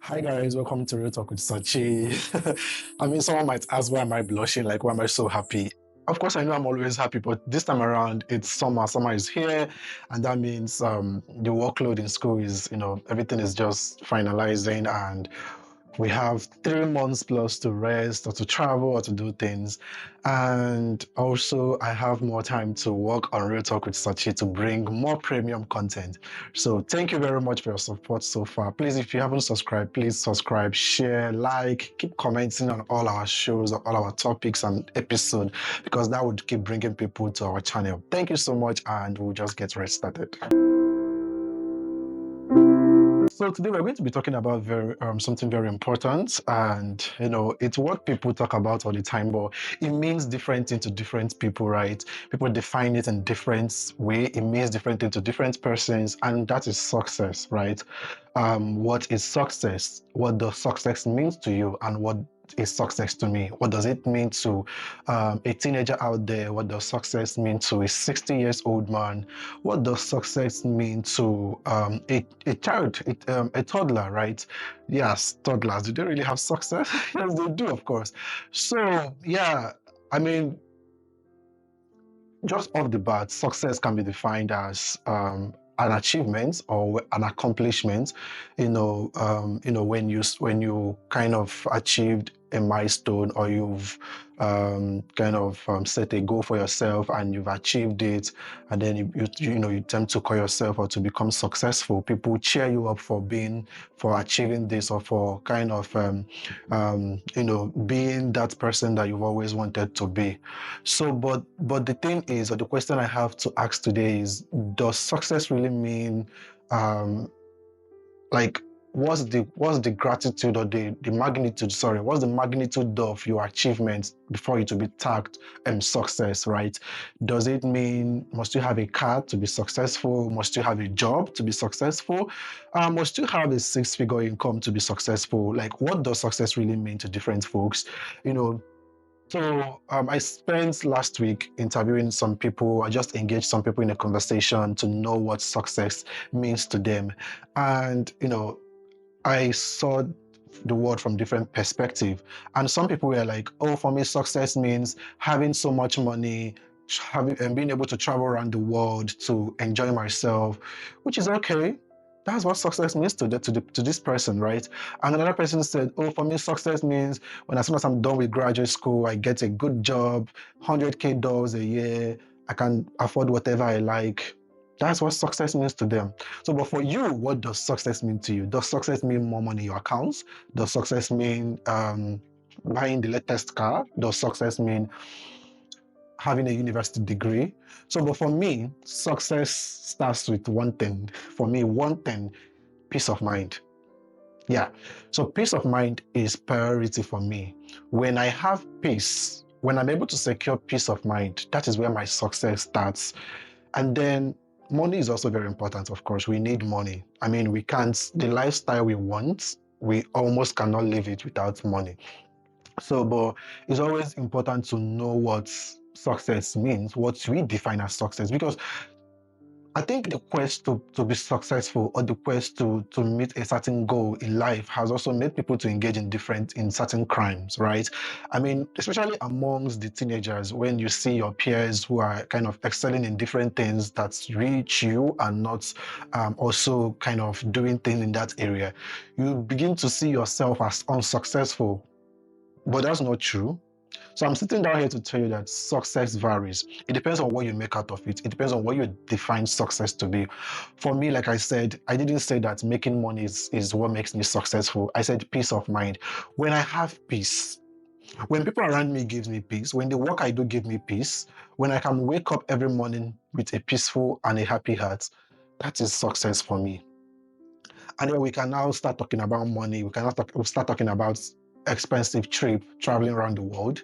Hi guys, welcome to Real Talk with Sachi. I mean, someone might ask, why am I blushing? Like, why am I so happy? Of course, I know I'm always happy, but this time around, it's summer. Summer is here, and that means the workload in school is, everything is just finalizing, and we have 3 months plus to rest or to travel or to do things. And also, I have more time to work on Real Talk with Sachi to bring more premium content. So, thank you very much for your support so far. Please, if you haven't subscribed, please subscribe, share, like, keep commenting on all our shows, all our topics and episodes, because that would keep bringing people to our channel. Thank you so much, and we'll just get right started. So today we're going to be talking about something very important, and it's what people talk about all the time, but it means different things to different people, right? People define it in different way. It means different things to different persons, and that is success, right? What is success? What does success means to you, and what is success to me? What does it mean to a teenager out there? What does success mean to a 60 years old man? What does success mean to a child, a toddler, right? Yes, toddlers. Do they really have success? Yes, they do, of course. So, yeah, I mean, just off the bat, success can be defined as an achievement or an accomplishment. When you kind of achieved a milestone, or you've kind of set a goal for yourself and you've achieved it, and then you tend to call yourself or to become successful. People cheer you up for achieving this, or for kind of being that person that you've always wanted to be. So, but the thing is, or the question I have to ask today is, does success really mean, like, what's the gratitude, or the magnitude? Sorry, what's the magnitude of your achievements before it to be tagged success, right? Does it mean, must you have a car to be successful? Must you have a job to be successful? Must you have a six-figure income to be successful? Like, what does success really mean to different folks? You know, so I spent last week interviewing some people. I just engaged some people in a conversation to know what success means to them. And, I saw the world from different perspective. And some people were like, oh, for me, success means having so much money, having and being able to travel around the world to enjoy myself, which is okay. That's what success means to this person, right? And another person said, oh, for me, success means as soon as I'm done with graduate school, I get a good job, $100K a year, I can afford whatever I like. That's what success means to them. So, but for you, what does success mean to you? Does success mean more money in your accounts? Does success mean buying the latest car? Does success mean having a university degree? So, but for me, success starts with one thing. For me, one thing: peace of mind. Yeah. So, peace of mind is priority for me. When I have peace, when I'm able to secure peace of mind, that is where my success starts. And then money is also very important, of course. We need money. I mean, we can't, the lifestyle we want, we almost cannot live it without money. So, but it's always important to know what success means, what we define as success, because I think the quest to be successful, or the quest to meet a certain goal in life, has also made people to engage in certain crimes, right? I mean, especially amongst the teenagers, when you see your peers who are kind of excelling in different things that reach you and not also kind of doing things in that area, you begin to see yourself as unsuccessful. But that's not true. So I'm sitting down here to tell you that success varies. It depends on what you make out of it. It depends on what you define success to be. For me, like I said, I didn't say that making money is what makes me successful. I said peace of mind. When I have peace, when people around me gives me peace, when the work I do give me peace, when I can wake up every morning with a peaceful and a happy heart, that is success for me. And then we can now start talking about money. We'll start talking about expensive trip, traveling around the world.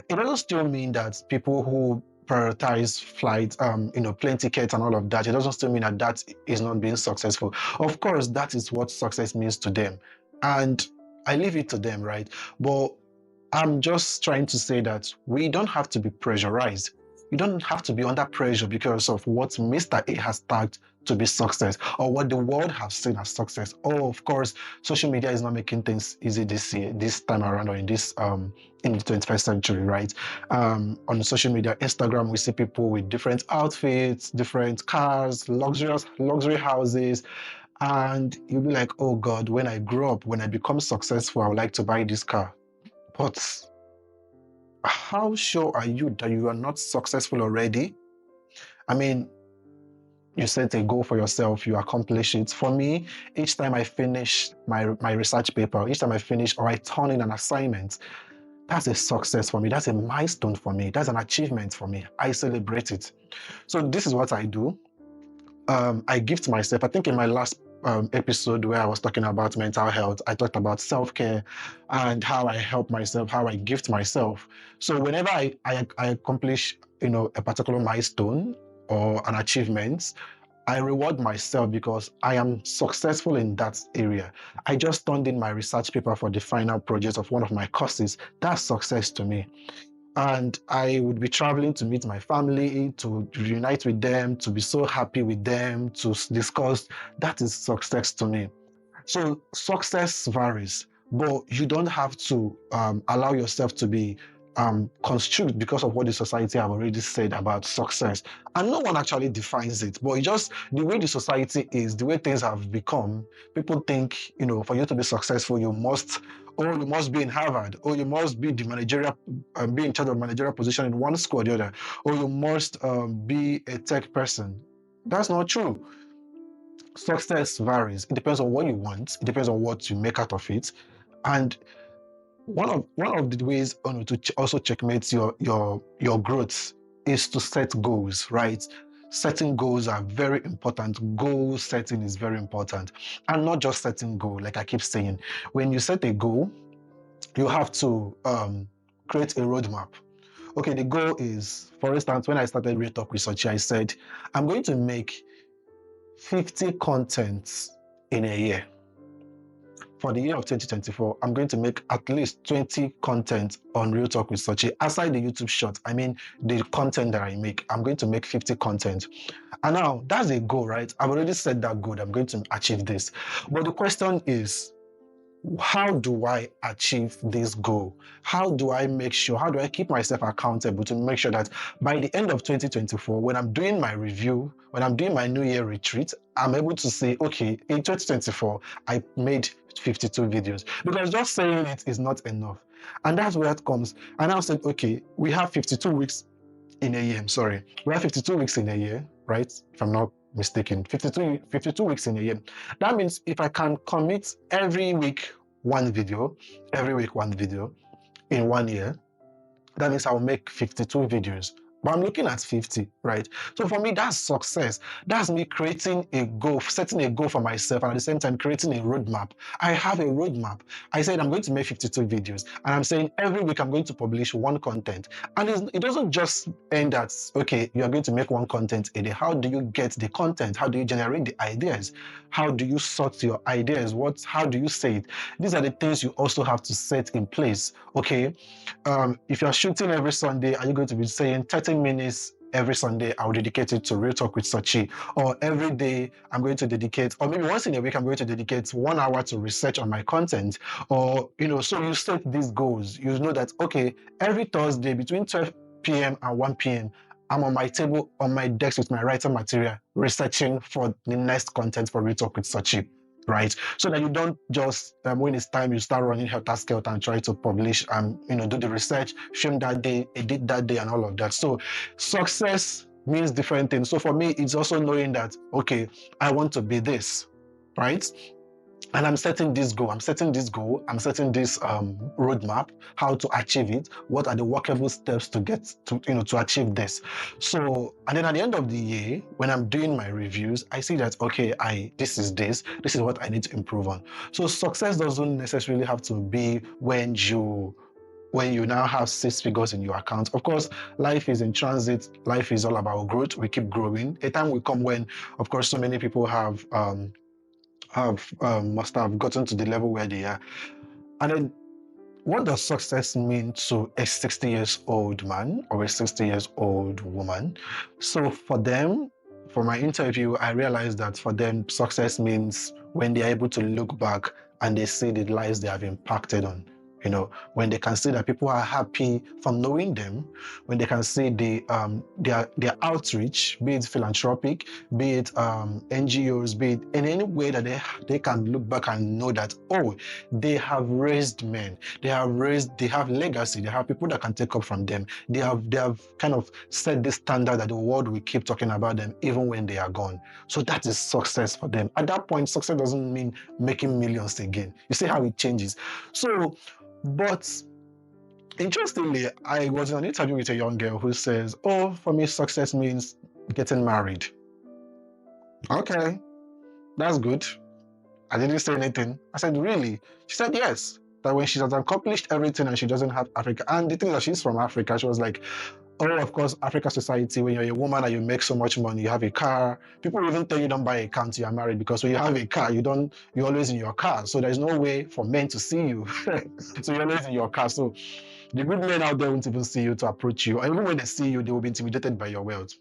It doesn't still mean that people who prioritize flights, plane tickets and all of that, it doesn't still mean that that is not being successful. Of course, that is what success means to them. And I leave it to them, right? But I'm just trying to say that we don't have to be pressurized. You don't have to be under pressure because of what Mr. A has tagged to be success, or what the world has seen as success. Oh, of course, social media is not making things easy this year, this time around, or in this in the 21st century, right? On social media, Instagram, we see people with different outfits, different cars, luxury houses, and you'll be like, oh God, when I grow up, when I become successful, I would like to buy this car. But how sure are you that you are not successful already? I mean, you set a goal for yourself, you accomplish it. For me, each time I finish my research paper, each time I finish or I turn in an assignment, that's a success for me. That's a milestone for me. That's an achievement for me. I celebrate it. So this is what I do. I gift myself. I think in my last episode where I was talking about mental health, I talked about self-care and how I help myself, how I gift myself. So whenever I accomplish, a particular milestone or an achievement, I reward myself because I am successful in that area. I just turned in my research paper for the final project of one of my courses. That's success to me. And I would be traveling to meet my family, to reunite with them, to be so happy with them, to discuss. That is success to me. So success varies, but you don't have to allow yourself to be constricted because of what the society have already said about success. And no one actually defines it, but it just the way the society is, the way things have become, people think, for you to be successful, you must be in Harvard, or you must be the managerial, be in charge of managerial position in one school or the other, or you must be a tech person. That's not true. Success varies. It depends on what you want. It depends on what you make out of it. And one of the ways to also checkmate your growth is to set goals, right? Setting goals are very important. Goal setting is very important. And not just setting goal, like I keep saying. When you set a goal, you have to create a roadmap. Okay, the goal is, for instance, when I started Real Talk Research, I said, I'm going to make 50 contents in a year. For the year of 2024, I'm going to make at least 20 content on Real Talk with Sochi. Aside the YouTube short, I mean the content that I make, I'm going to make 50 content. And now that's a goal, right? I've already set that goal. I'm going to achieve this. But the question is, how do I achieve this goal? How do I keep myself accountable to make sure that by the end of 2024, when I'm doing my review, when I'm doing my New Year retreat, I'm able to say, okay, in 2024, I made 52 videos. Because just saying it is not enough. And that's where it comes. And I said, okay, we have 52 weeks in a year. I'm sorry. We have 52 weeks in a year, right? If I'm not mistaken, 52 weeks in a year. That means if I can commit every week one video in 1 year, that means I'll make 52 videos. But I'm looking at 50, right? So for me, that's success. That's me creating a goal, setting a goal for myself, and at the same time creating a roadmap. I have a roadmap. I said I'm going to make 52 videos, and I'm saying every week I'm going to publish one content. And it doesn't just end at, okay, you are going to make one content a day. How do you get the content? How do you generate the ideas? How do you sort your ideas? How do you say it? These are the things you also have to set in place, okay? If you're shooting every Sunday, are you going to be saying 30 minutes every Sunday, I'll dedicate it to Real Talk with Sachi? Or every day, I'm going to dedicate, or maybe once in a week, I'm going to dedicate 1 hour to research on my content? Or, so you set these goals. You know that, okay, every Thursday between 12 p.m. and 1 p.m., I'm on my table, on my desk with my writing material, researching for the next content for Real Talk with Sachi, right? So that you don't just, when it's time, you start running helter-skelter and try to publish and, do the research, film that day, edit that day, and all of that. So success means different things. So for me, it's also knowing that, okay, I want to be this, right? And I'm setting this goal, I'm setting this roadmap, how to achieve it, what are the workable steps to get to achieve this. So, and then at the end of the year, when I'm doing my reviews, I see that, okay, this is what I need to improve on. So success doesn't necessarily have to be when you now have 6 figures in your account. Of course, life is in transit. Life is all about growth. We keep growing. A time will come when, of course, so many people must have gotten to the level where they are. And then, what does success mean to a 60 years old man or a 60 years old woman? So for them, for my interview, I realized that for them, success means when they're able to look back and they see the lives they have impacted on. When they can see that people are happy from knowing them, when they can see their outreach, be it philanthropic, be it NGOs, be it in any way that they can look back and know that, oh, they have raised men, they have legacy, they have people that can take up from them. They have kind of set this standard that the world will keep talking about them even when they are gone. So that is success for them. At that point, success doesn't mean making millions again. You see how it changes. So, but interestingly, I was in an interview with a young girl who says, oh, for me, success means getting married. Okay, that's good. I didn't say anything. I said, really? She said, yes. That when she has accomplished everything and she doesn't have Africa, and the thing is that she's from Africa, she was like, oh, of course, Africa society, when you're a woman and you make so much money, you have a car, people even tell you don't buy a car until you're married, because when you have a car, you're always in your car. So there's no way for men to see you. So you're always in your car. So the good men out there won't even see you to approach you. And even when they see you, they will be intimidated by your wealth.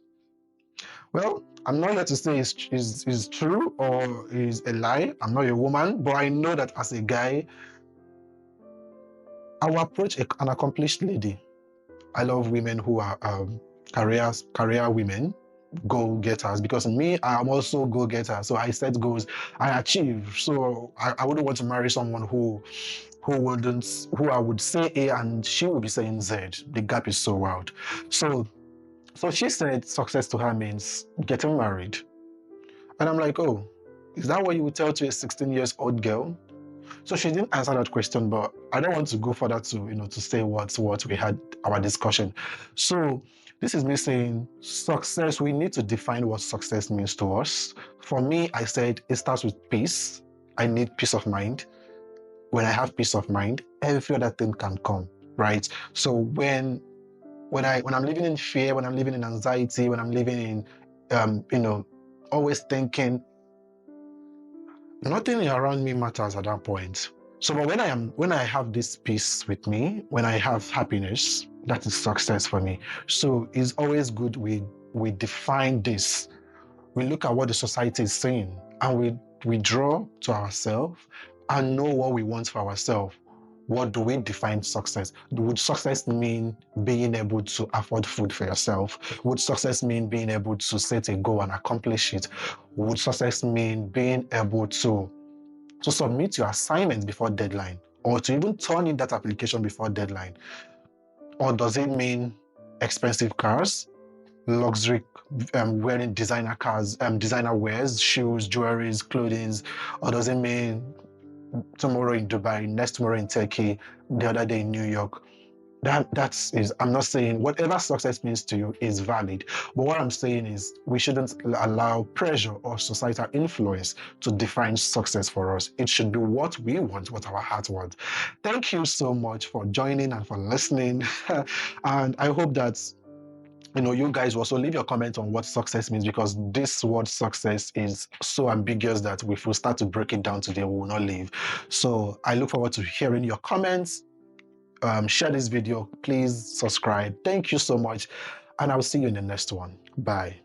Well, I'm not here to say is true or is a lie. I'm not a woman, but I know that as a guy, I will approach an accomplished lady. I love women who are career women, go-getters, because me, I'm also go-getter. So I set goals, I achieve. So I wouldn't want to marry someone who I would say A and she would be saying Z. The gap is so wild. So she said success to her means getting married. And I'm like, oh, is that what you would tell to a 16 years old girl? So she didn't answer that question, but I don't want to go further to say what we had our discussion. So this is me saying success, we need to define what success means to us. For me, I said it starts with peace. I need peace of mind. When I have peace of mind, every other thing can come, right? So when I'm living in fear, when I'm living in anxiety, when I'm living in always thinking, nothing around me matters at that point. So but when I have this peace with me, when I have happiness, that is success for me. So it's always good we define this. We look at what the society is saying and we draw to ourselves and know what we want for ourselves. What do we define success? Would success mean being able to afford food for yourself? Would success mean being able to set a goal and accomplish it? Would success mean being able to submit your assignment before deadline, or to even turn in that application before deadline? Or does it mean expensive cars, luxury, wearing designer cars, designer wears, shoes, jewelries, clothing? Or does it mean tomorrow in Dubai, next tomorrow in Turkey, the other day in New York? I'm not saying whatever success means to you is valid, but what I'm saying is we shouldn't allow pressure or societal influence to define success for us. It should be what we want, what our heart wants. Thank you so much for joining and for listening. And I hope that you guys will also leave your comment on what success means, because this word success is so ambiguous that if we start to break it down today, we will not leave. So I look forward to hearing your comments. Share this video, please subscribe. Thank you so much, and I'll see you in the next one. Bye.